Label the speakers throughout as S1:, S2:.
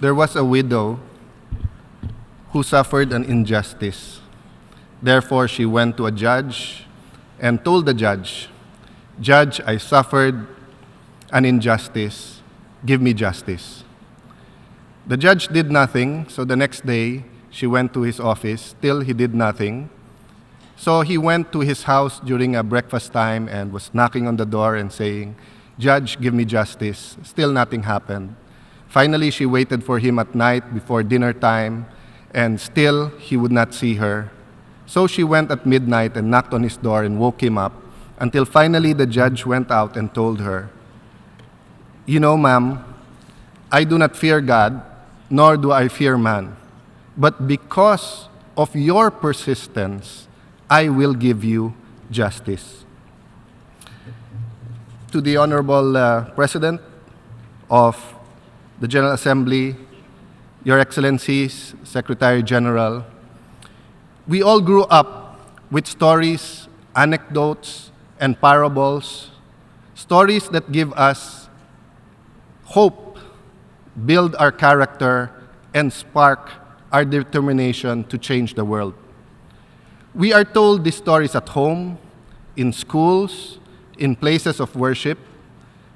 S1: There was a widow who suffered an injustice. Therefore, she went to a judge and told the judge, "Judge, I suffered an injustice. Give me justice." The judge did nothing, so the next day she went to his office. Still, he did nothing. So he went to his house during a breakfast time and was knocking on the door and saying, "Judge, give me justice." Still nothing happened. Finally, she waited for him at night before dinner time, and still he would not see her. So she went at midnight and knocked on his door and woke him up, until finally the judge went out and told her, "You know, ma'am, I do not fear God, nor do I fear man. But because of your persistence, I will give you justice." To the Honorable President of the General Assembly, Your Excellencies, Secretary General, we all grew up with stories, anecdotes, and parables, stories that give us hope, build our character, and spark our determination to change the world. We are told these stories at home, in schools, in places of worship.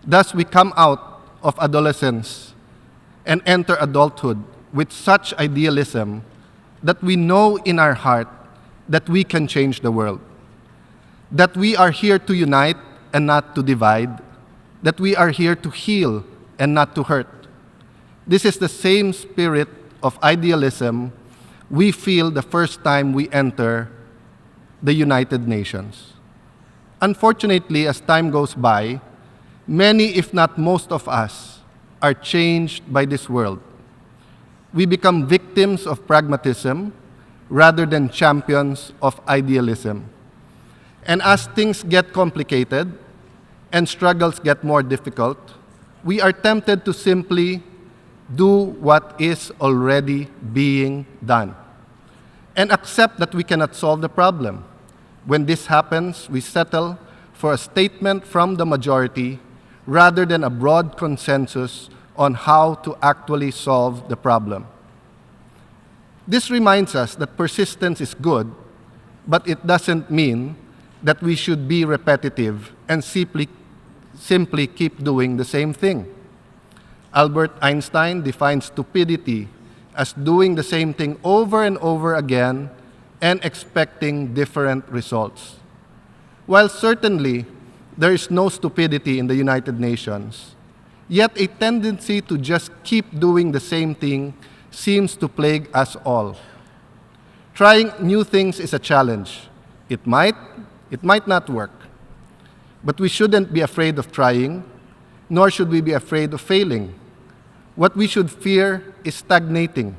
S1: Thus, we come out of adolescence and enter adulthood with such idealism that we know in our heart that we can change the world, that we are here to unite and not to divide, that we are here to heal and not to hurt. This is the same spirit of idealism we feel the first time we enter the United Nations. Unfortunately, as time goes by, many, if not most of us, are changed by this world. We become victims of pragmatism rather than champions of idealism. And as things get complicated and struggles get more difficult, we are tempted to simply do what is already being done and accept that we cannot solve the problem. When this happens, we settle for a statement from the majority rather than a broad consensus on how to actually solve the problem. This reminds us that persistence is good, but it doesn't mean that we should be repetitive and simply keep doing the same thing. Albert Einstein defined stupidity as doing the same thing over and over again and expecting different results. While certainly there is no stupidity in the United Nations, yet a tendency to just keep doing the same thing seems to plague us all. Trying new things is a challenge. It might not work. But we shouldn't be afraid of trying, nor should we be afraid of failing. What we should fear is stagnating,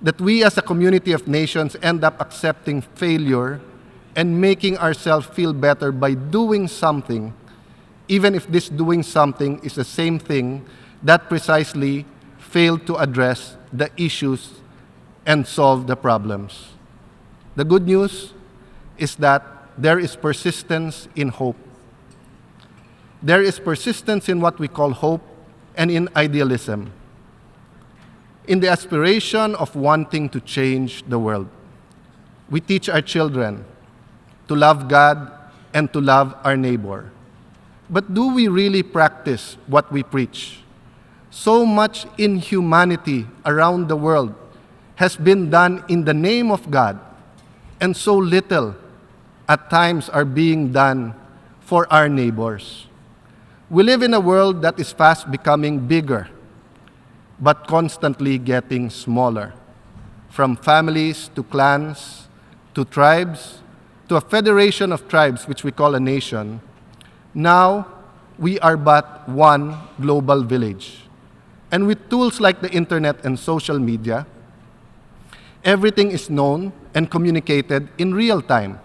S1: that we as a community of nations end up accepting failure and making ourselves feel better by doing something, even if this doing something is the same thing that precisely failed to address the issues and solve the problems. The good news is that there is persistence in hope. There is persistence in what we call hope and in idealism, in the aspiration of wanting to change the world. We teach our children to love God and to love our neighbor. But do we really practice what we preach? So much inhumanity around the world has been done in the name of God, and so little at times are being done for our neighbors. We live in a world that is fast becoming bigger, but constantly getting smaller. From families to clans to tribes to a federation of tribes, which we call a nation, now we are but one global village. And with tools like the internet and social media, everything is known and communicated in real time.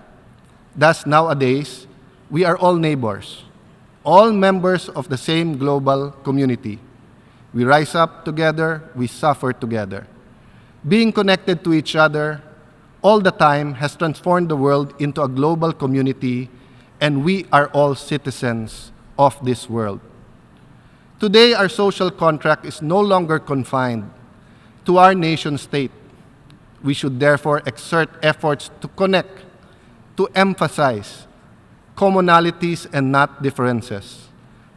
S1: Thus, nowadays, we are all neighbors, all members of the same global community. We rise up together, we suffer together. Being connected to each other all the time has transformed the world into a global community, and we are all citizens of this world. Today, our social contract is no longer confined to our nation state. We should therefore exert efforts to connect, to emphasize commonalities and not differences,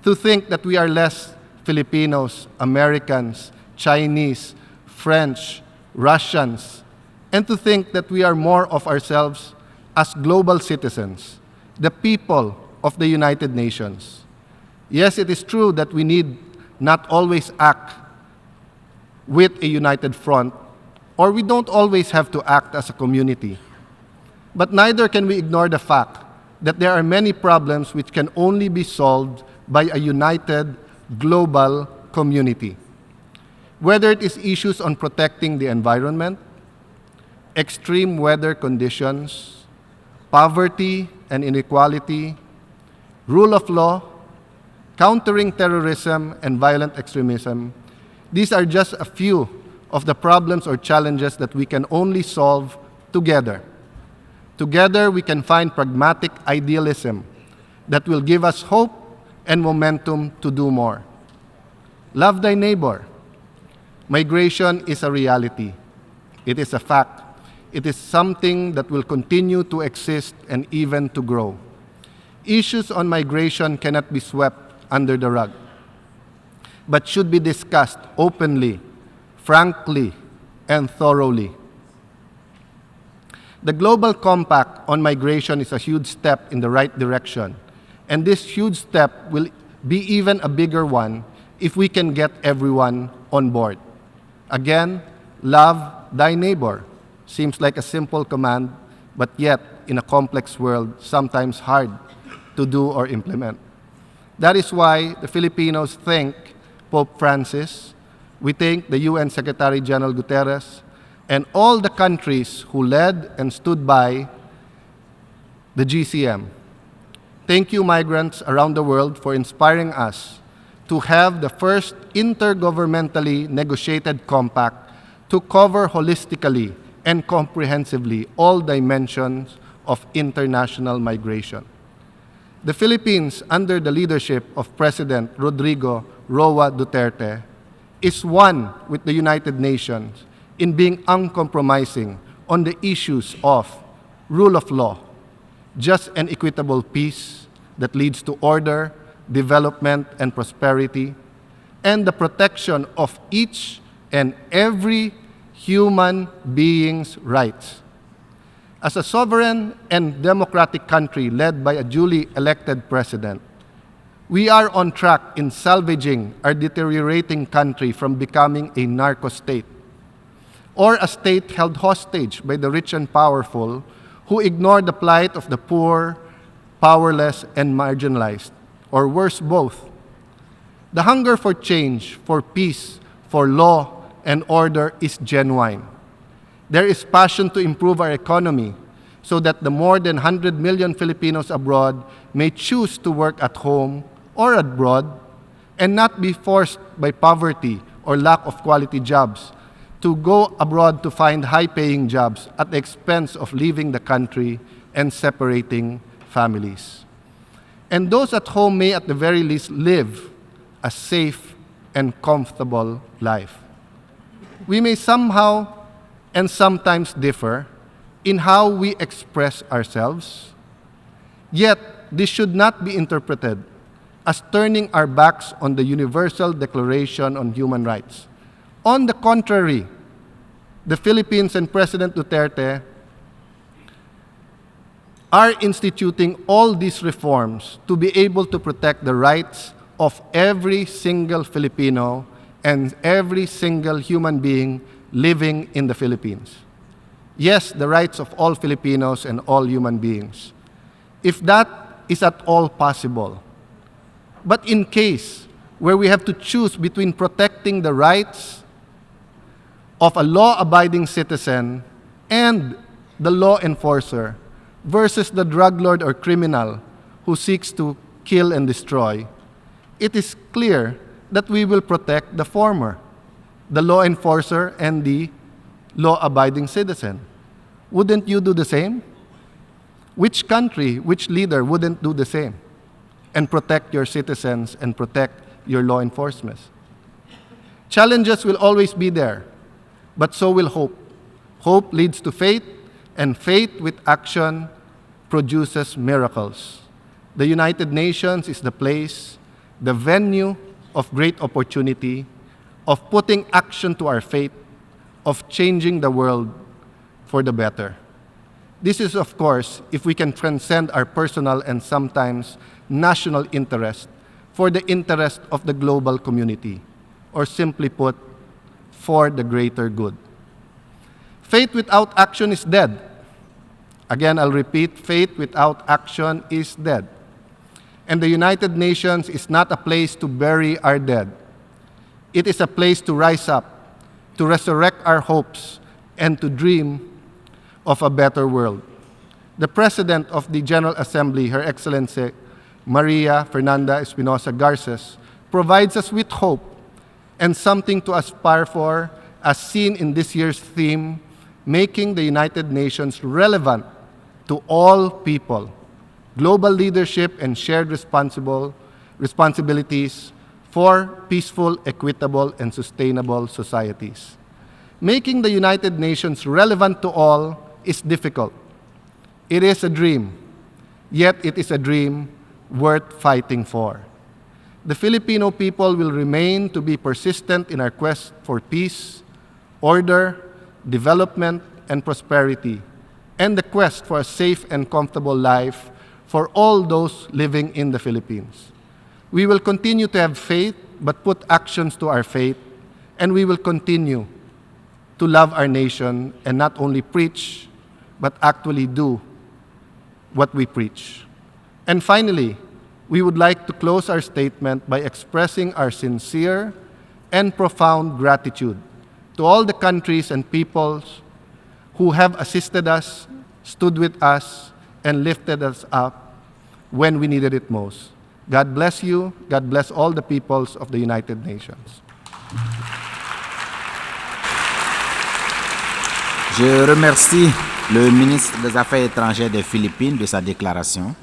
S1: to think that we are less Filipinos, Americans, Chinese, French, Russians, and to think that we are more of ourselves as global citizens, the people of the United Nations. Yes, it is true that we need not always act with a united front, or we don't always have to act as a community. But neither can we ignore the fact that there are many problems which can only be solved by a united global community. Whether it is issues on protecting the environment, extreme weather conditions, poverty and inequality, rule of law, countering terrorism and violent extremism, these are just a few of the problems or challenges that we can only solve together. Together, we can find pragmatic idealism that will give us hope and momentum to do more. Love thy neighbor. Migration is a reality. It is a fact. It is something that will continue to exist and even to grow. Issues on migration cannot be swept under the rug, but should be discussed openly, frankly, and thoroughly. The Global Compact on Migration is a huge step in the right direction, and this huge step will be even a bigger one if we can get everyone on board. Again, love thy neighbor seems like a simple command, but yet, in a complex world, sometimes hard to do or implement. That is why the Filipinos thank Pope Francis, we thank the UN Secretary General Guterres, and all the countries who led and stood by the GCM. Thank you, migrants around the world, for inspiring us to have the first intergovernmentally negotiated compact to cover holistically and comprehensively all dimensions of international migration. The Philippines, under the leadership of President Rodrigo Roa Duterte, is one with the United Nations in being uncompromising on the issues of rule of law, just and equitable peace that leads to order, development, and prosperity, and the protection of each and every human being's rights. As a sovereign and democratic country led by a duly elected president, we are on track in salvaging our deteriorating country from becoming a narco state, or a state held hostage by the rich and powerful who ignore the plight of the poor, powerless, and marginalized, or worse, both. The hunger for change, for peace, for law, and order is genuine. There is passion to improve our economy so that the more than 100 million Filipinos abroad may choose to work at home or abroad and not be forced by poverty or lack of quality jobs to go abroad to find high-paying jobs at the expense of leaving the country and separating families. And those at home may at the very least live a safe and comfortable life. We may somehow and sometimes differ in how we express ourselves, yet this should not be interpreted as turning our backs on the Universal Declaration on Human Rights. On the contrary, the Philippines and President Duterte are instituting all these reforms to be able to protect the rights of every single Filipino and every single human being living in the Philippines. Yes, the rights of all Filipinos and all human beings, if that is at all possible. But in case where we have to choose between protecting the rights of a law-abiding citizen and the law enforcer versus the drug lord or criminal who seeks to kill and destroy, it is clear that we will protect the former, the law enforcer and the law-abiding citizen. Wouldn't you do the same? Which country, which leader wouldn't do the same and protect your citizens and protect your law enforcement? Challenges will always be there, but so will hope. Hope leads to faith, and faith with action produces miracles. The United Nations is the place, the venue of great opportunity, of putting action to our faith, of changing the world for the better. This is, of course, if we can transcend our personal and sometimes national interest for the interest of the global community, or simply put, for the greater good. Faith without action is dead. Again, I'll repeat, faith without action is dead. And the United Nations is not a place to bury our dead. It is a place to rise up, to resurrect our hopes, and to dream of a better world. The President of the General Assembly, Her Excellency Maria Fernanda Espinosa Garces, provides us with hope and something to aspire for, as seen in this year's theme, making the United Nations relevant to all people, global leadership and shared responsibilities for peaceful, equitable, and sustainable societies. Making the United Nations relevant to all is difficult. It is a dream, yet it is a dream worth fighting for. The Filipino people will remain to be persistent in our quest for peace, order, development, and prosperity, and the quest for a safe and comfortable life for all those living in the Philippines. We will continue to have faith, but put actions to our faith, and we will continue to love our nation and not only preach, but actually do what we preach. And finally, we would like to close our statement by expressing our sincere and profound gratitude to all the countries and peoples who have assisted us, stood with us, and lifted us up when we needed it most. God bless you. God bless all the peoples of the United Nations.
S2: Je remercie le ministre des Affaires étrangères des Philippines de sa déclaration.